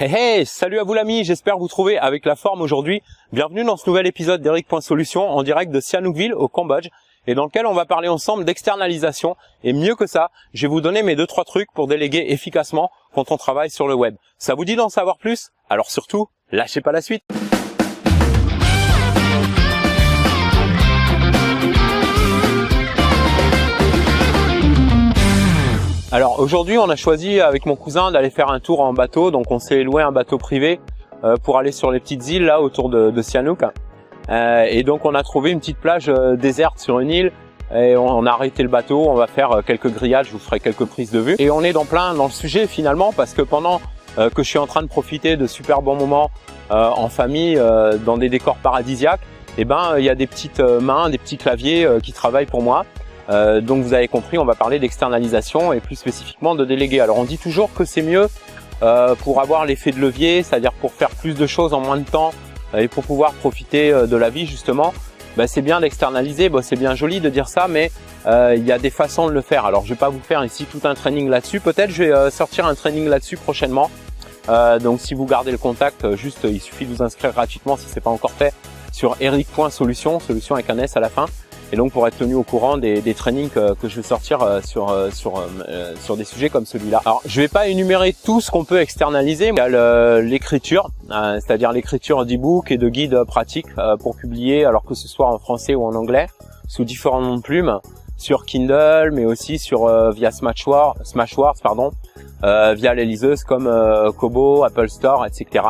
Hey hey, salut à vous l'ami, j'espère vous trouver avec la forme aujourd'hui. Bienvenue dans ce nouvel épisode d'Eric.Solutions en direct de Sihanoukville au Cambodge et dans lequel on va parler ensemble d'externalisation et mieux que ça, je vais vous donner mes 2-3 trucs pour déléguer efficacement quand on travaille sur le web. Ça vous dit d'en savoir plus? Alors surtout, lâchez pas la suite. Alors aujourd'hui on a choisi avec mon cousin d'aller faire un tour en bateau, donc on s'est loué un bateau privé pour aller sur les petites îles là autour de Sihanouk. Et donc on a trouvé une petite plage déserte sur une île et on a arrêté le bateau, on va faire quelques grillades, je vous ferai quelques prises de vue. Et on est dans le sujet finalement parce que pendant que je suis en train de profiter de super bons moments en famille dans des décors paradisiaques, et ben il y a des petites mains, des petits claviers qui travaillent pour moi. Donc vous avez compris, on va parler d'externalisation et plus spécifiquement de déléguer. Alors on dit toujours que c'est mieux pour avoir l'effet de levier, c'est-à-dire pour faire plus de choses en moins de temps et pour pouvoir profiter de la vie justement. C'est bien d'externaliser, c'est bien joli de dire ça, mais il y a des façons de le faire. Alors je vais pas vous faire ici tout un training là-dessus, peut-être je vais sortir un training là-dessus prochainement. Donc si vous gardez le contact, il suffit de vous inscrire gratuitement si c'est pas encore fait sur Eric.Solutions, solution avec un S à la fin. Et donc pour être tenu au courant des trainings que je vais sortir sur des sujets comme celui-là. Alors je vais pas énumérer tout ce qu'on peut externaliser. Il y a l'écriture, c'est-à-dire l'écriture d'e-book et de guides pratiques pour publier, alors que ce soit en français ou en anglais, sous différents noms de plumes, sur Kindle, mais aussi via Smashwords, via les liseuses comme Kobo, Apple Store, etc.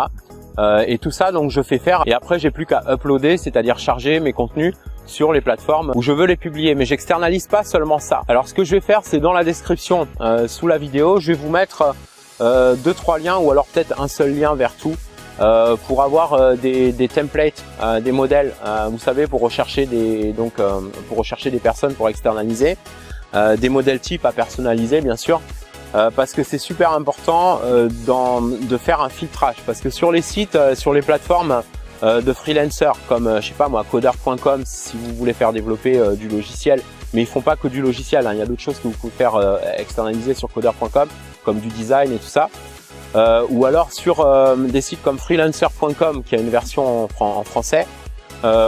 Et tout ça donc je fais faire et après j'ai plus qu'à uploader, c'est-à-dire charger mes contenus sur les plateformes où je veux les publier, mais j'externalise pas seulement ça. Alors ce que je vais faire, c'est dans la description sous la vidéo, je vais vous mettre 2-3 liens ou alors peut-être un seul lien vers tout pour avoir des templates, des modèles, vous savez, pour rechercher des personnes pour externaliser, des modèles types à personnaliser bien sûr. Parce que c'est super important de faire un filtrage, parce que sur les sites, sur les plateformes de freelancers comme je sais pas moi, Coder.com, si vous voulez faire développer du logiciel, mais ils font pas que du logiciel, il y a d'autres choses que vous pouvez faire externaliser sur Coder.com comme du design et tout ça, ou alors sur des sites comme freelancer.com qui a une version en français,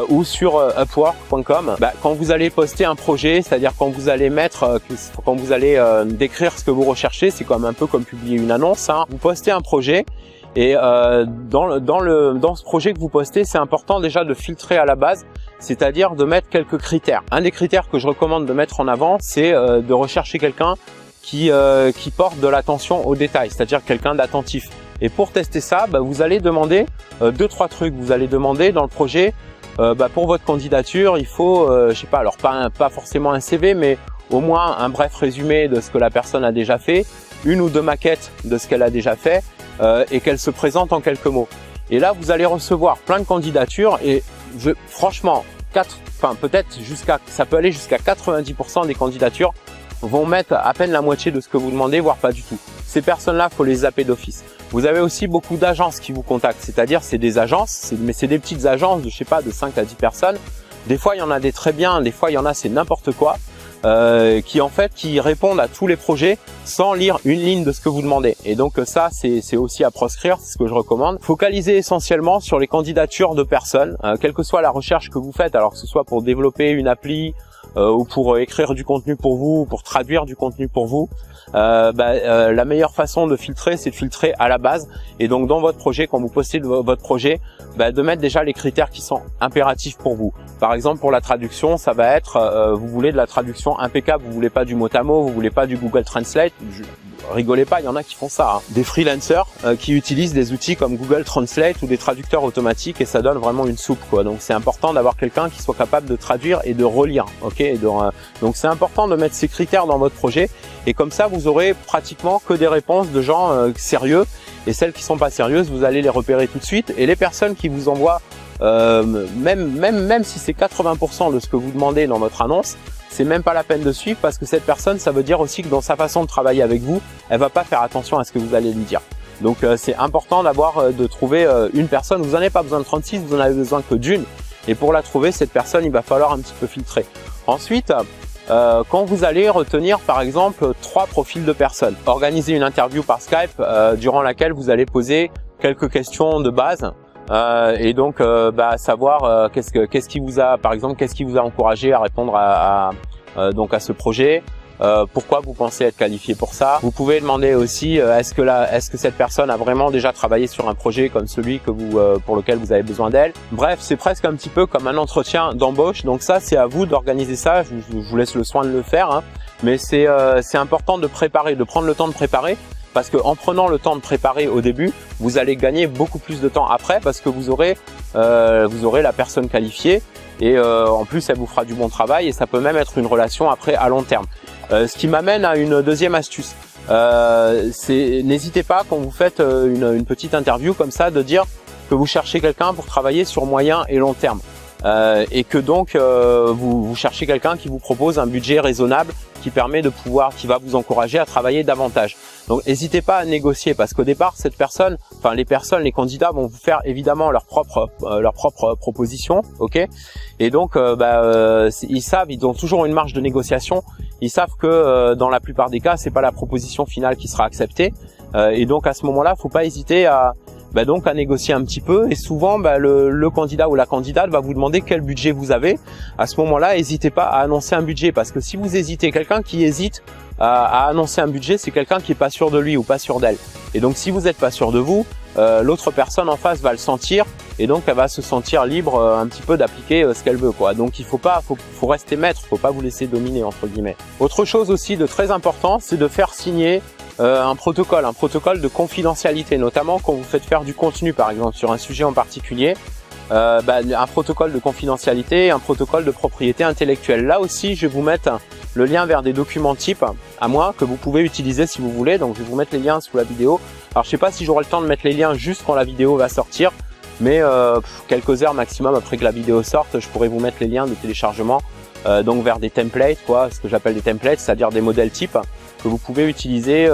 ou sur upwork.com. Quand vous allez poster un projet, c'est-à-dire quand vous allez décrire ce que vous recherchez, c'est comme un peu comme publier une annonce. Vous postez un projet et dans ce projet que vous postez, c'est important déjà de filtrer à la base, c'est-à-dire de mettre quelques critères. Un des critères que je recommande de mettre en avant, c'est de rechercher quelqu'un qui porte de l'attention aux détails, c'est-à-dire quelqu'un d'attentif. Et pour tester ça, vous allez demander 2-3 trucs. Vous allez demander dans le projet, pour votre candidature, il faut, je sais pas, alors pas forcément un CV, mais au moins un bref résumé de ce que la personne a déjà fait, 1 ou 2 maquettes de ce qu'elle a déjà fait, et qu'elle se présente en quelques mots. Et là, vous allez recevoir plein de candidatures et franchement, ça peut aller jusqu'à 90% des candidatures vont mettre à peine la moitié de ce que vous demandez, voire pas du tout. Ces personnes-là, faut les zapper d'office. Vous avez aussi beaucoup d'agences qui vous contactent, c'est-à-dire c'est des agences, mais c'est des petites agences de je sais pas, de 5 à 10 personnes. Des fois il y en a des très bien, des fois il y en a c'est n'importe quoi, qui répondent à tous les projets sans lire une ligne de ce que vous demandez. Et donc ça c'est aussi à proscrire, c'est ce que je recommande. Focalisez essentiellement sur les candidatures de personnes, quelle que soit la recherche que vous faites, alors que ce soit pour développer une appli ou pour écrire du contenu pour vous, ou pour traduire du contenu pour vous. La meilleure façon de filtrer, c'est de filtrer à la base. Et donc dans votre projet, quand vous postez votre projet, de mettre déjà les critères qui sont impératifs pour vous. Par exemple, pour la traduction, ça va être vous voulez de la traduction impeccable, vous voulez pas du mot à mot, vous voulez pas du Google Translate. Rigolez pas, il y en a qui font ça. Des freelancers qui utilisent des outils comme Google Translate ou des traducteurs automatiques et ça donne vraiment une soupe quoi. Donc c'est important d'avoir quelqu'un qui soit capable de traduire et de relire. Donc c'est important de mettre ces critères dans votre projet et comme ça vous aurez pratiquement que des réponses de gens sérieux et celles qui sont pas sérieuses vous allez les repérer tout de suite et les personnes qui vous envoient même si c'est 80% de ce que vous demandez dans votre annonce, c'est même pas la peine de suivre parce que cette personne, ça veut dire aussi que dans sa façon de travailler avec vous, elle va pas faire attention à ce que vous allez lui dire. Donc c'est important de trouver une personne. Vous n'en avez pas besoin de 36, vous en avez besoin que d'une. Et pour la trouver, cette personne, il va falloir un petit peu filtrer. Ensuite, quand vous allez retenir par exemple 3 profils de personnes. Organisez une interview par Skype durant laquelle vous allez poser quelques questions de base et donc savoir qu'est-ce qui vous a, par exemple, qu'est-ce qui vous a encouragé à répondre à ce projet. Pourquoi vous pensez être qualifié pour ça. Vous pouvez demander aussi est-ce que cette personne a vraiment déjà travaillé sur un projet comme celui que pour lequel vous avez besoin d'elle. Bref, c'est presque un petit peu comme un entretien d'embauche. Donc ça, c'est à vous d'organiser ça. Je vous laisse le soin de le faire, hein. Mais c'est important de préparer, de prendre le temps de préparer, parce que en prenant le temps de préparer au début, vous allez gagner beaucoup plus de temps après, parce que vous aurez la personne qualifiée. Et en plus, elle vous fera du bon travail et ça peut même être une relation après à long terme. Ce qui m'amène à une deuxième astuce. N'hésitez pas quand vous faites une petite interview comme ça de dire que vous cherchez quelqu'un pour travailler sur moyen et long terme. Et que donc vous cherchez quelqu'un qui vous propose un budget raisonnable qui permet qui va vous encourager à travailler davantage. Donc n'hésitez pas à négocier, parce qu'au départ les candidats vont vous faire évidemment leur propre proposition, ok. Et donc ils savent, ils ont toujours une marge de négociation. Ils savent que dans la plupart des cas, c'est pas la proposition finale qui sera acceptée. Et donc à ce moment-là, faut pas hésiter à négocier un petit peu. Et souvent, le candidat ou la candidate va vous demander quel budget vous avez. À ce moment-là, n'hésitez pas à annoncer un budget, parce que si vous hésitez, quelqu'un qui hésite à annoncer un budget, c'est quelqu'un qui est pas sûr de lui ou pas sûr d'elle. Et donc, si vous n'êtes pas sûr de vous, l'autre personne en face va le sentir, et donc elle va se sentir libre un petit peu d'appliquer ce qu'elle veut, quoi. Donc il faut rester maître, faut pas vous laisser dominer, entre guillemets. Autre chose aussi de très important, c'est de faire signer un protocole de confidentialité, notamment quand vous faites faire du contenu, par exemple sur un sujet en particulier. Un protocole de confidentialité, un protocole de propriété intellectuelle. Là aussi, je vais vous mettre le lien vers des documents types à moi que vous pouvez utiliser si vous voulez. Donc je vais vous mettre les liens sous la vidéo. Alors je sais pas si j'aurai le temps de mettre les liens juste quand la vidéo va sortir, mais quelques heures maximum après que la vidéo sorte, je pourrai vous mettre les liens de téléchargement donc vers des templates, ce que j'appelle des templates, c'est-à-dire des modèles types que vous pouvez utiliser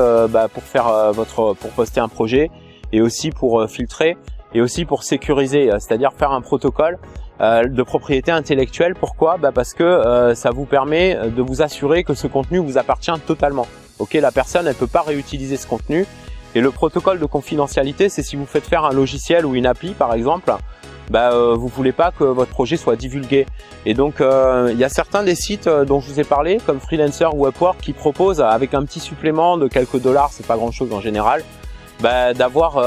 pour faire pour poster un projet, et aussi pour filtrer, et aussi pour sécuriser, c'est-à-dire faire un protocole de propriété intellectuelle. Pourquoi? Parce que ça vous permet de vous assurer que ce contenu vous appartient totalement. Ok, la personne, elle peut pas réutiliser ce contenu. Et le protocole de confidentialité, c'est si vous faites faire un logiciel ou une appli, par exemple, vous voulez pas que votre projet soit divulgué. Et donc, il y a certains des sites dont je vous ai parlé, comme Freelancer ou Upwork, qui proposent, avec un petit supplément de quelques dollars, c'est pas grand-chose en général, d'avoir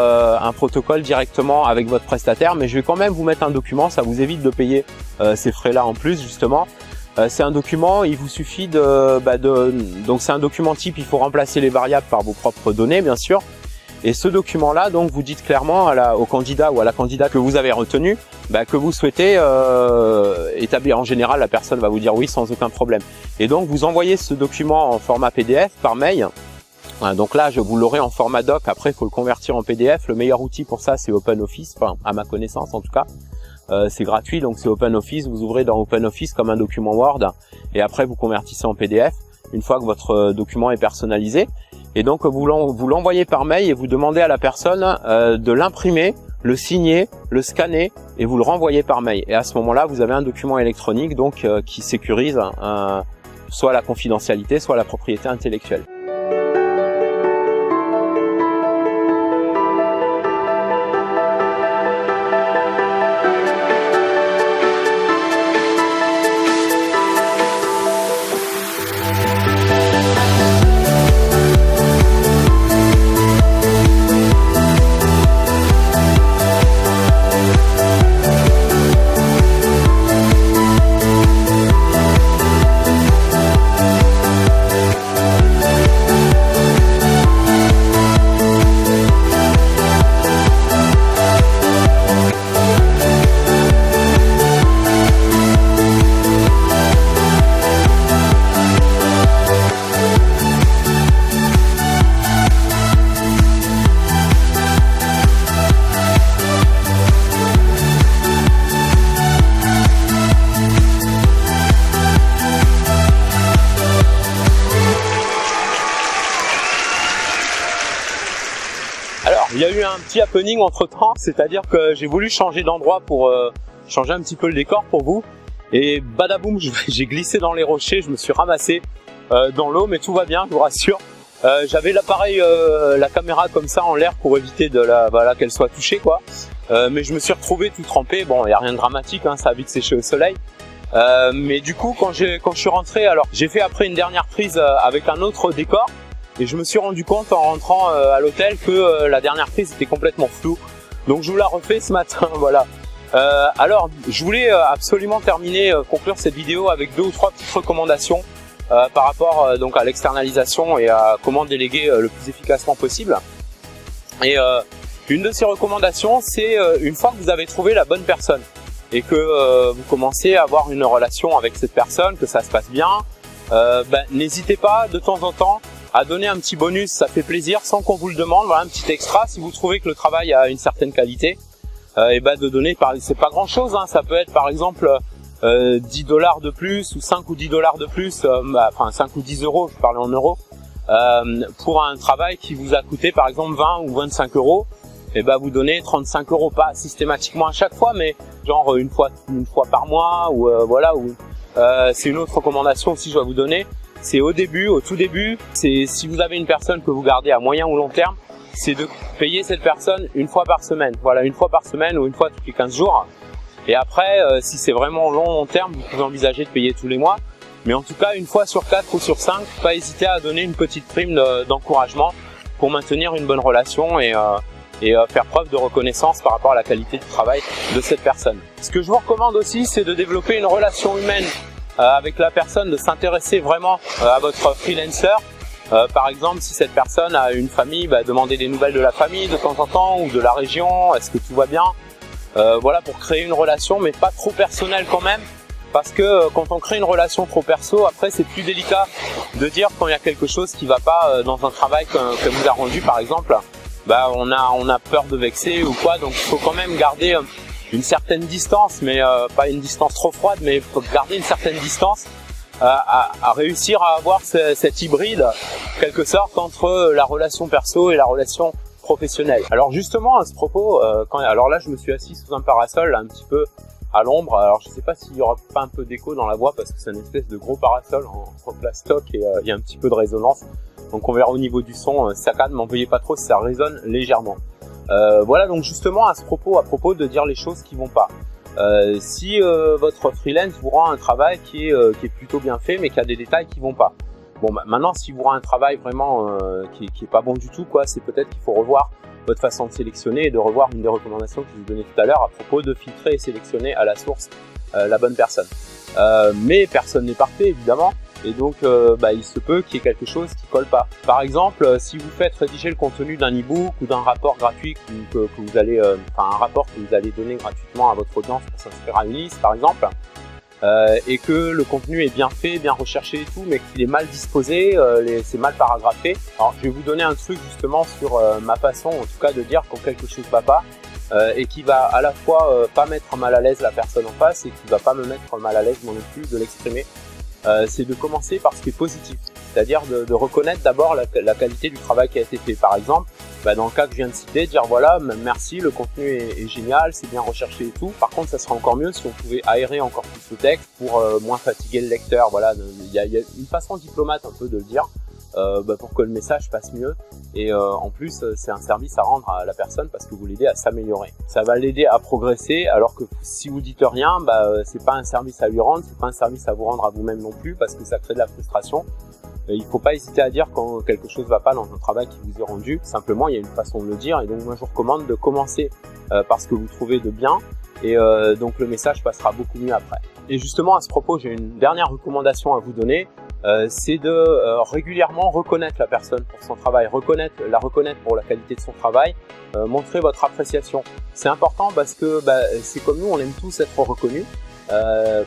un protocole directement avec votre prestataire. Mais je vais quand même vous mettre un document, ça vous évite de payer ces frais-là en plus, justement. C'est un document, il vous suffit donc c'est un document type, il faut remplacer les variables par vos propres données, bien sûr. Et ce document-là, donc, vous dites clairement au candidat ou à la candidate que vous avez retenu, que vous souhaitez établir. En général, la personne va vous dire oui sans aucun problème. Et donc, vous envoyez ce document en format PDF par mail. Donc là, je vous l'aurai en format doc. Après, il faut le convertir en PDF. Le meilleur outil pour ça, c'est OpenOffice, enfin, à ma connaissance en tout cas. C'est gratuit, donc c'est OpenOffice. Vous ouvrez dans OpenOffice comme un document Word, et après vous convertissez en PDF une fois que votre document est personnalisé. Et donc vous l'envoyez par mail et vous demandez à la personne de l'imprimer, le signer, le scanner, et vous le renvoyez par mail. Et à ce moment-là, vous avez un document électronique donc qui sécurise soit la confidentialité, soit la propriété intellectuelle. Il y a eu un petit happening entre temps, c'est-à-dire que j'ai voulu changer d'endroit pour changer un petit peu le décor pour vous. et badaboum, j'ai glissé dans les rochers, je me suis ramassé dans l'eau, mais tout va bien, je vous rassure. J'avais l'appareil, la caméra comme ça en l'air pour éviter qu'elle soit touchée, quoi. Mais je me suis retrouvé tout trempé. Bon, il n'y a rien de dramatique, hein, ça a vite séché au soleil. Mais du coup, quand je suis rentré, alors j'ai fait après une dernière prise avec un autre décor, et je me suis rendu compte en rentrant à l'hôtel que la dernière prise était complètement floue. Donc je vous la refais ce matin, voilà. Alors, je voulais absolument terminer, conclure cette vidéo avec 2 ou 3 petites recommandations par rapport donc à l'externalisation et à comment déléguer le plus efficacement possible. Et une de ces recommandations, c'est une fois que vous avez trouvé la bonne personne et que vous commencez à avoir une relation avec cette personne, que ça se passe bien, n'hésitez pas de temps en temps à donner un petit bonus, ça fait plaisir, sans qu'on vous le demande, voilà, un petit extra si vous trouvez que le travail a une certaine qualité. Et de donner, c'est pas grand chose, hein, ça peut être par exemple 10 $ de plus ou 5 ou 10 $ de plus, enfin 5 ou 10 euros, je parlais en euros, pour un travail qui vous a coûté par exemple 20 ou 25 euros, et vous donnez 35 euros, pas systématiquement à chaque fois, mais genre une fois par mois, ou voilà, ou c'est une autre recommandation aussi je dois vous donner, c'est au tout début, c'est si vous avez une personne que vous gardez à moyen ou long terme, c'est de payer cette personne une fois par semaine. Voilà, une fois par semaine ou une fois tous les 15 jours. Et après, si c'est vraiment long terme, vous pouvez envisager de payer tous les mois. Mais en tout cas, une fois sur 4 ou sur 5, pas hésiter à donner une petite prime d'encouragement pour maintenir une bonne relation et faire preuve de reconnaissance par rapport à la qualité du travail de cette personne. Ce que je vous recommande aussi, c'est de développer une relation humaine avec la personne, de s'intéresser vraiment à votre freelancer. Par exemple, si cette personne a une famille, demandez des nouvelles de la famille de temps en temps ou de la région, est-ce que tout va bien, voilà, pour créer une relation, mais pas trop personnelle quand même, parce que quand on crée une relation trop perso, après c'est plus délicat de dire quand il y a quelque chose qui va pas dans un travail que vous a rendu, par exemple, on a peur de vexer ou quoi, donc il faut quand même garder une certaine distance, mais pas une distance trop froide, mais il faut garder une certaine distance. À réussir à avoir cet hybride, quelque sorte, entre la relation perso et la relation professionnelle. Alors justement, à ce propos, alors là je me suis assis sous un parasol, là, un petit peu à l'ombre, alors je sais pas s'il y aura pas un peu d'écho dans la voix, parce que c'est une espèce de gros parasol en plastoc et il y a un petit peu de résonance, donc on verra au niveau du son, ça calme, m'en veuillez pas trop si ça résonne légèrement. Voilà, donc justement à propos de dire les choses qui vont pas. Si votre freelance vous rend un travail qui est plutôt bien fait, mais qui a des détails qui vont pas. Bon, maintenant, si vous rend un travail vraiment qui est pas bon du tout, quoi, c'est peut-être qu'il faut revoir votre façon de sélectionner et de revoir une des recommandations que je vous donnais tout à l'heure à propos de filtrer et sélectionner à la source la bonne personne. Mais personne n'est parfait, évidemment. Et donc, il se peut qu'il y ait quelque chose qui colle pas. Par exemple, si vous faites rédiger le contenu d'un e-book ou d'un rapport gratuit que vous allez, un rapport que vous allez donner gratuitement à votre audience pour s'inscrire à une liste, par exemple, et que le contenu est bien fait, bien recherché et tout, mais qu'il est mal disposé, c'est mal paragraphé. Alors, je vais vous donner un truc justement sur ma façon, en tout cas, de dire quand quelque chose va pas. Et qui va à la fois pas mettre mal à l'aise la personne en face et qui va pas me mettre mal à l'aise moi non plus de l'exprimer. C'est de commencer par ce qui est positif, c'est-à-dire de reconnaître d'abord la qualité du travail qui a été fait. Par exemple, dans le cas que je viens de citer, dire voilà, merci, le contenu est génial, c'est bien recherché et tout. Par contre, ça serait encore mieux si on pouvait aérer encore plus le texte pour moins fatiguer le lecteur. Voilà, il y a une façon diplomate un peu de le dire. Pour que le message passe mieux et en plus c'est un service à rendre à la personne parce que vous l'aidez à s'améliorer, ça va l'aider à progresser, alors que si vous dites rien, c'est pas un service à lui rendre, c'est pas un service à vous rendre à vous-même non plus, parce que ça crée de la frustration. Il faut pas hésiter à dire quand quelque chose va pas dans un travail qui vous est rendu, simplement il y a une façon de le dire, et donc moi je vous recommande de commencer par ce que vous trouvez de bien, et donc le message passera beaucoup mieux après. Et justement à ce propos, j'ai une dernière recommandation à vous donner. C'est de régulièrement reconnaître la personne pour son travail, la reconnaître pour la qualité de son travail, montrer votre appréciation. C'est important parce que c'est comme nous, on aime tous être reconnus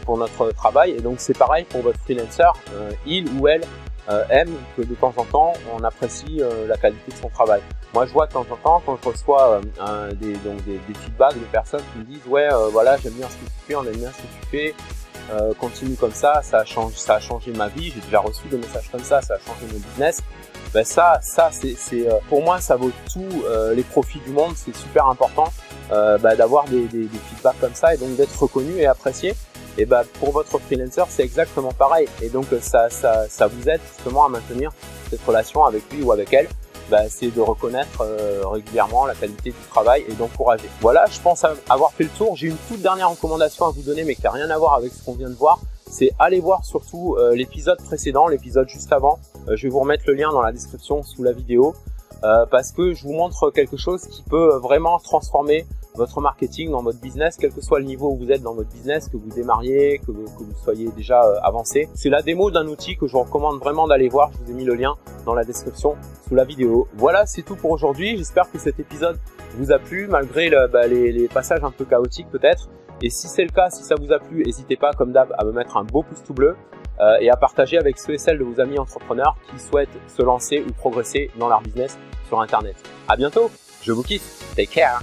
pour notre travail, et donc c'est pareil pour votre freelancer, il ou elle aime que de temps en temps on apprécie la qualité de son travail. Moi je vois de temps en temps quand je reçois des feedbacks de personnes qui me disent ouais voilà, j'aime bien ce que tu fais, on aime bien ce que tu fais, continue comme ça a changé ma vie, j'ai déjà reçu des messages comme ça a changé mon business. Ça c'est pour moi ça vaut tous les profits du monde, c'est super important d'avoir des feedbacks comme ça, et donc d'être reconnu et apprécié. Et bah pour votre freelancer, c'est exactement pareil. Et donc ça vous aide justement à maintenir cette relation avec lui ou avec elle. C'est de reconnaître régulièrement la qualité du travail et d'encourager. Voilà, je pense avoir fait le tour. J'ai une toute dernière recommandation à vous donner, mais qui n'a rien à voir avec ce qu'on vient de voir. C'est aller voir surtout l'épisode précédent, l'épisode juste avant. Je vais vous remettre le lien dans la description sous la vidéo parce que je vous montre quelque chose qui peut vraiment transformer votre marketing dans votre business, quel que soit le niveau où vous êtes dans votre business, que vous démarriez, que vous soyez déjà avancé. C'est la démo d'un outil que je vous recommande vraiment d'aller voir. Je vous ai mis le lien dans la description sous la vidéo. Voilà, c'est tout pour aujourd'hui. J'espère que cet épisode vous a plu malgré les passages un peu chaotiques peut-être. Et si c'est le cas, si ça vous a plu, n'hésitez pas comme d'hab à me mettre un beau pouce tout bleu et à partager avec ceux et celles de vos amis entrepreneurs qui souhaitent se lancer ou progresser dans leur business sur Internet. À bientôt, je vous kiffe, take care.